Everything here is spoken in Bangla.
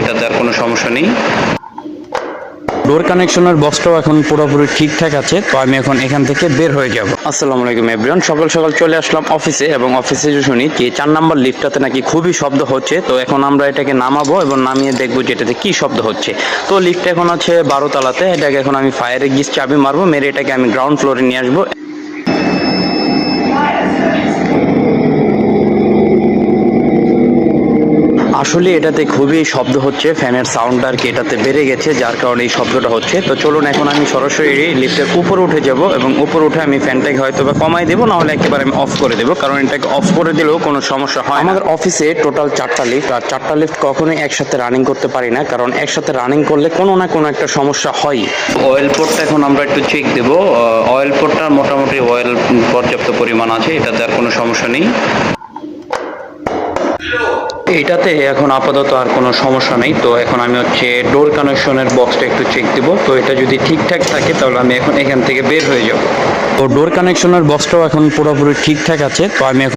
এটাতে আর কোনো সমস্যা নেই। ডোর কানেকশনের বক্সটাও এখন পুরোপুরি ঠিকঠাক আছে, তো আমি এখন এখান থেকে বের হয়ে যাব। আসসালামু আলাইকুম এভরিওয়ান, সকাল সকাল চলে আসলাম অফিসে, এবং অফিসে যে শুনি কি 4 নাম্বার লিফটটাতে নাকি খুবই শব্দ হচ্ছে। তো এখন আমরা এটাকে নামাবো এবং নামিয়ে দেখবো যে এটাতে কি শব্দ হচ্ছে। তো লিফট এখন আছে 12 তলাতে, এটাকে এখন আমি ফায়ারে গিয়ে চাবি মারবো, মেরে এটাকে আমি গ্রাউন্ড ফ্লোরে নিয়ে আসবো। আসলে এটাতে খুবই শব্দ হচ্ছে, ফ্যানের সাউন্ড আর কি এটাতে বেড়ে গেছে, যার কারণে এই শব্দটা হচ্ছে। তো চলুন এখন আমি সরাসরি লিফটের উপরে উঠে যাব, এবং উপরে উঠে আমি ফ্যানটাকে হয়তো বা কমাই দেবো, নাহলে একেবারে আমি অফ করে দেবো, কারণ এটাকে অফ করে দিলেও কোনো সমস্যা হয় না। আমাদের অফিসে টোটাল 4টা লিফট, আর 4টা লিফট কখনোই একসাথে রানিং করতে পারি না, কারণ একসাথে রানিং করলে কোনো না কোনো একটা সমস্যা হয়। অয়েল পোর্টটা এখন আমরা একটু চেক দেবো। অয়েল পোর্টটার মোটামুটি অয়েল পর্যাপ্ত পরিমাণ আছে, এটাতে আর কোনো সমস্যা নেই। এটাতে এখন আপাতত আর কোনো সমস্যা নেই। তো এখন আমি হচ্ছে ডোর কানেকশনের বক্সটা একটু চেক দিব। তো এটা যদি ঠিকঠাক থাকে তাহলে আমি এখন এখান থেকে বের হয়ে যাব। তো ডোর কানেকশনের বক্সটাও এখন পুরোপুরি ঠিকঠাক আছে, তো আমি